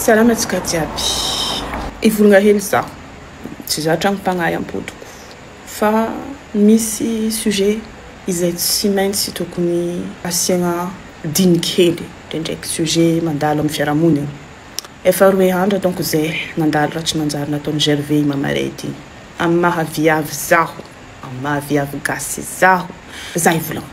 Salama tsika jiaby. Ivolagna hely zaho. Tsy zatra ampagnahy ampodiko. Fa misy sujet izay tsy maintsy tokony asiagna diniky hely ndraindraiky sujet mandalo amin'ny fiarahamonina. Efa 2 andro donc zay nandalo raha tsy nanjary nataon'i Gervais Mamaredy amin'ny mahaviavy zaho, amin'ny mahaviavy gasy zaho, zay volagna.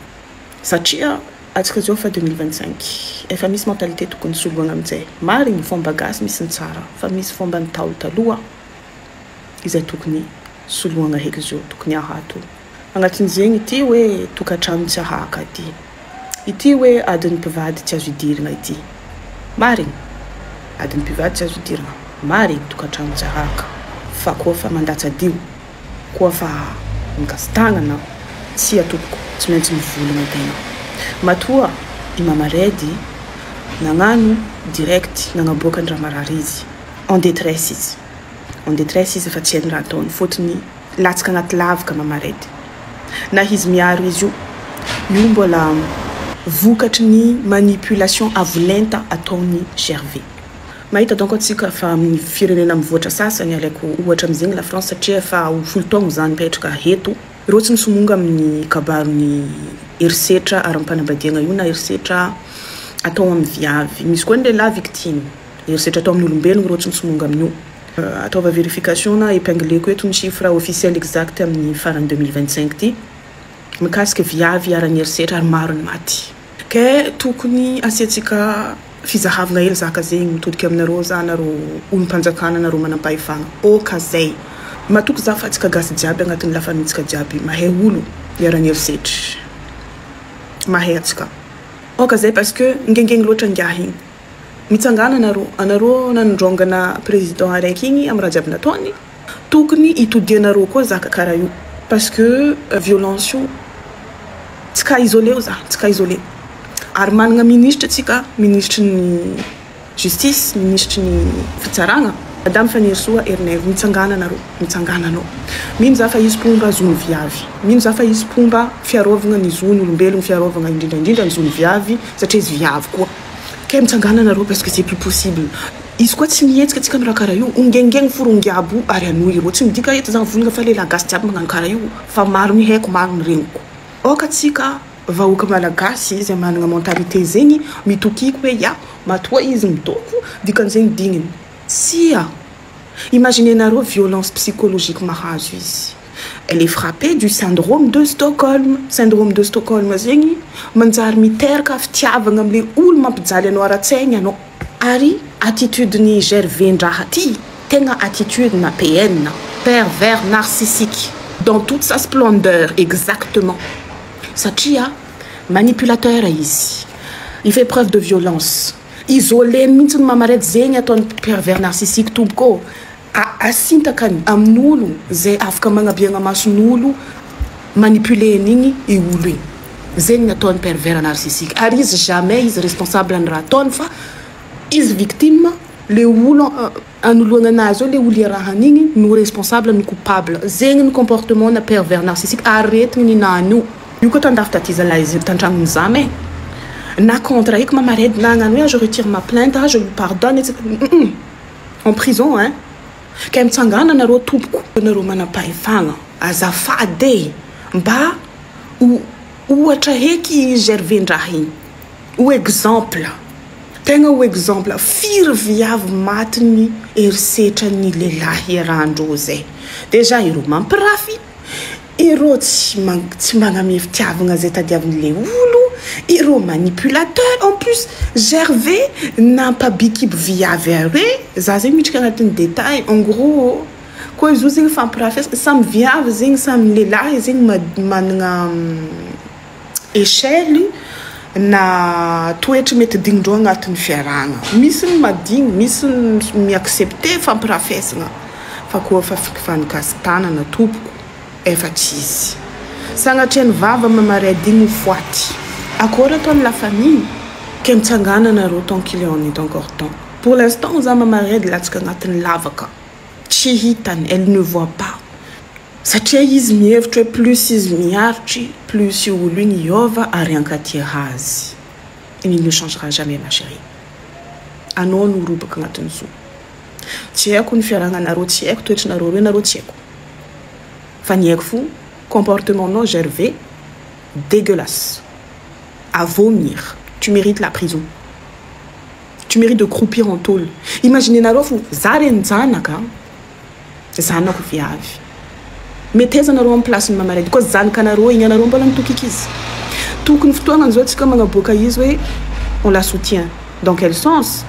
Satria atsika zao fa 2025 efa misy mentalité tokony soloagna amin'izay. Marigny fomba gasy misy ny tsara, fa misy fomba nitaolo taloha izay tokony soloagna heky zao, tokony ahato. Agnatin'izegny ity hoe tokantrano tsy ahaka ity, ity hoe adin'ny mpivady tsy azo idirana ity. Marigny adin'ny mpivady tsy azo idirana, marigny tokantrano tsy ahaka. Fa koa fa mandatsadio, koa fa mikasitagnana, tsy atopoko, tsy maintsy mivolagna tegna. Matoa i Mamaredy nagnano direct nagnaboaka ny raha marary izy. En détresse izy. En détresse izy fa tsy hainy raha ataony fotony latsaka agnaty lavaka Mamaredy. Na izy miaro izy io mbola vokatry ny manipulation avolenta ataony Gervais. Mahita donc atsika fa amin'ny firenena mivoatra sasany alaiko ohatra amin'izegny la France satria efa ho 10 taogno zany mipetraka eto. Ireo tsy misomonga amin'ny kabarony herisetra aram-panambadiagna io na herisetra atao amin'ny viavy. Misy koa ny lehilahy victime. Herisetra atao amin'ny olombelogno ireo tsy misomonga amin'io. Ataova vérification na épingleko eto ny chiffre officiel exact amin'ny farany 2025 ty. Mikasika viavy arany herisetra ary maro ny maty. Ke tokony asiatsika fizahavagna hely zaka zegny mitodika aminareo zanareo olom-panjakana nareo manam-pahefagna. Oka zay. Matoko za fa atsika gasy jiaby agnatin'ny la famitsika jiaby mahay olo iarany herisetra. Mahay atsika. Oka zay parce que ngengeng loatra ngiahigny. Mitsangana anareo nanondrongana président araiky igny amin'ny raha jiaby nataony. Tokony itodianareo koa zaka karaha io. Parce que violence io tsy ka isolé za, tsy ka isolé. Ary managna ministre tsika, ministre ny justice, ministre ny fitsaragna. Madame Fanirsoa Erneve mitsangana anao. Mino za fa izy pomba zony viavy. Mino za fa izy pomba fiarovagna ny zony olombelogno, fiarovagna indrindra ny zony viavy satria izy viavy koa. Ke mitsangana anareo parce que c'est plus possible. Izy koa tsy mihetsika atsika amin'ny raha karaha io, ongengeng forongiabo ary anoy ireo. Tsy midika eto zany volagna fa lehilahy gasy jiaby magnano karaha io, fa maro ny haiko, maro ny regniko. Oka atsika vahoaka malagasy izay managna mentalité zegny mitokiky hoe ya matoa izy mitoko dikan'izegny digniny. Sia. Imaginez nareo violence psychologique mahazo izy. Elle est frappée du syndrome de Stockholm. Syndrome de Stockholm zegny manjary miteraka fitiavagna am'le olo mampijaly anao ara-tsaigny anao. Ary attitude ni Gervais ndraha ty, tegna attitude na PN, pervers narcissique dans toute sa splendeur exactement. Satria manipulateur izy. Il fait preuve de violence. Isolé mihitsy ny Mamaredy zegny ataony pervers narcissique tomboko. Asintakany amin'olo zay afaka magnabiagna mason'olo manipuler an'igny i olo igny. Zegny ataony pervers narcissique. Ary izy jamais izy responsable ny raha ataony fa izy victime, le olo anoloana anazy le olo irahan'igny no responsable no coupable. Zegny ny comportement na pervers narcissique aretigny ny nano. Io koa tandafy tatiza la izy tantragnony zamy. Na contre avec Mamaredy na ngano je retire ma plainte, je lui pardonne etc. En prison hein. Kay mitsangana nareo tompoko nareo manam-pahefagna azafady mba ohatra heky Gervais ndraha igny. O exemple tegna o exemple firy viavy maty ny herisetra ny lehilahy iarandreo zay. Déjà ireo mampirafy, ireo tsy magname fitiavagna zay tadiavin'le olo, ireo manipulateur. En plus Gervais nampabikiby viavy are. Za zegny mitrika agnatin'ny détail. En gros koa izy zegny fampirafy samy viavy zegny samy lehilahy zegny managna échelle na toetra mety dignindreo agnatin'ny fiaragna. Misy ny madigny, misy ny miaccepter fampirafesagna. Fa koa fa fanikasitanana tompoko efa tsisy. Sagnatria ny vava Mamaredy igny foaty. Akory ataony la famille ke mitsangana nareo tant qu'il en est encore temps. Pour l'instant za Mamaredy latsaka agnatin'ny lavaka. Tsy hitany, elle ne voit pas. Satria izy mihevitra plus izy miaritry, plus io olo igny iova ary ankatia azy. Il ne changera jamais ma chérie. anao no robaka agnatin'izao. Tsy haiko ny fiarahagnanareo, tsy haiko toetranareo hoe nareo tsy haiko. Fa ny haiko fo comportementanao Gervais dégueulasse. À vomir. Tu mérites la prison. Tu mérites de croupir en tôle. Imaginez nareo fo zare njanaka zanako viavy. Metezanareo en place ny mamaredy koa zanakanareo igny anareo mbola mitokiky izy. Tokony fotoagna zao tsika magnaboaka izy hoe on la soutient. Dans quel sens?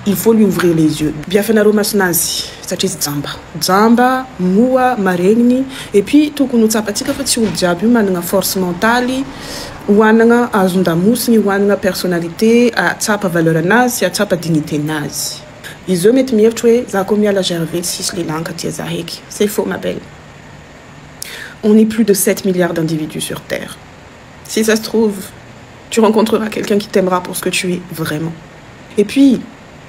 Il faut lui ouvrir les yeux. Biafanareo masinazy satria izy jamba moa maregniny et puis tokony tsapatsika fa tsy olo jiaby io manana force mentale hoanana azon-damosiny hoanana personnalité atsapa valeur anazy atsapa dignité nazy. Izy io mety mihevitra hoe za koa miala Gervais sisy lelanka tia za heky. C'est faux ma belle. On est plus de 7 milliards d'individus sur Terre. Si ça se trouve, tu rencontreras quelqu'un qui t'aimera pour ce que tu es vraiment. Et puis,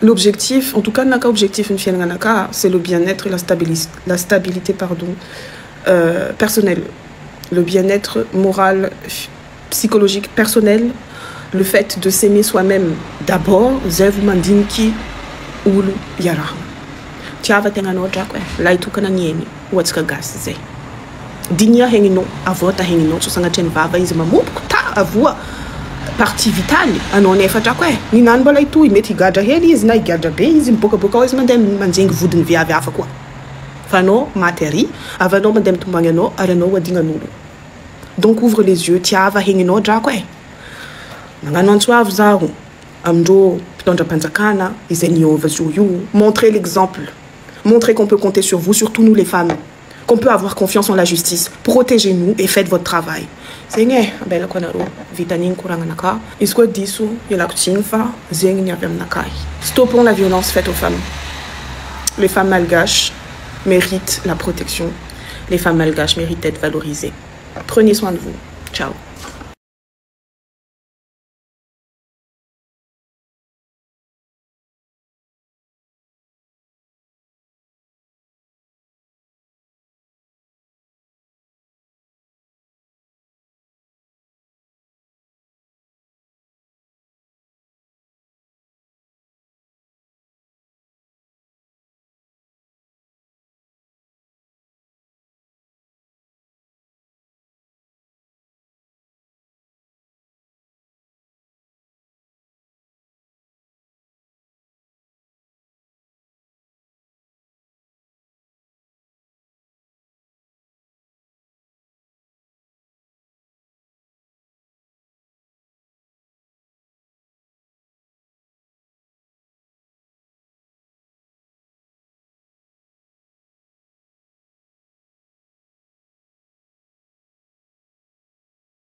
l'objectif, en tout cas, naka objectif naka, c'est le bien-être et la stabilité personnelle. Le bien-être moral, psychologique, personnel. Le fait de s'aimer soi-même d'abord, zev mandinki ulu yara. Tiava tengano jakwe, laitu kana niemi, watska gas ze. Dinia hengino, avota hengino, susanga chen vava izima mupta avua. Partie vitale anao nefa jakwe ni nany mbola itoy mety higadra hely izy na higadra be izy mibokaboka izy mandeha manjengy vodiny viavy hafa koa fa anao maty ary avy anao mandeha mitombagny anao ary anao adignan'olo. Donc ouvre les yeux tiava hegninao drakwe nagnano antsoavy zaho amindreo mpitondra mpanjakana izay niova zo io. Montrez l'exemple, montrez qu'on peut compter sur vous, surtout nous les femmes, qu'on peut avoir confiance en la justice. Protégez-nous et faites votre travail. Zegny abela ko anareo vitaniny koragnanaka izy koa diso ialako tsigny fa zegny ny avy aminakay. Stoppons la violence faite aux femmes. Les femmes malgaches méritent la protection. Les femmes malgaches méritent d'être valorisées. Prenez soin de vous. Ciao.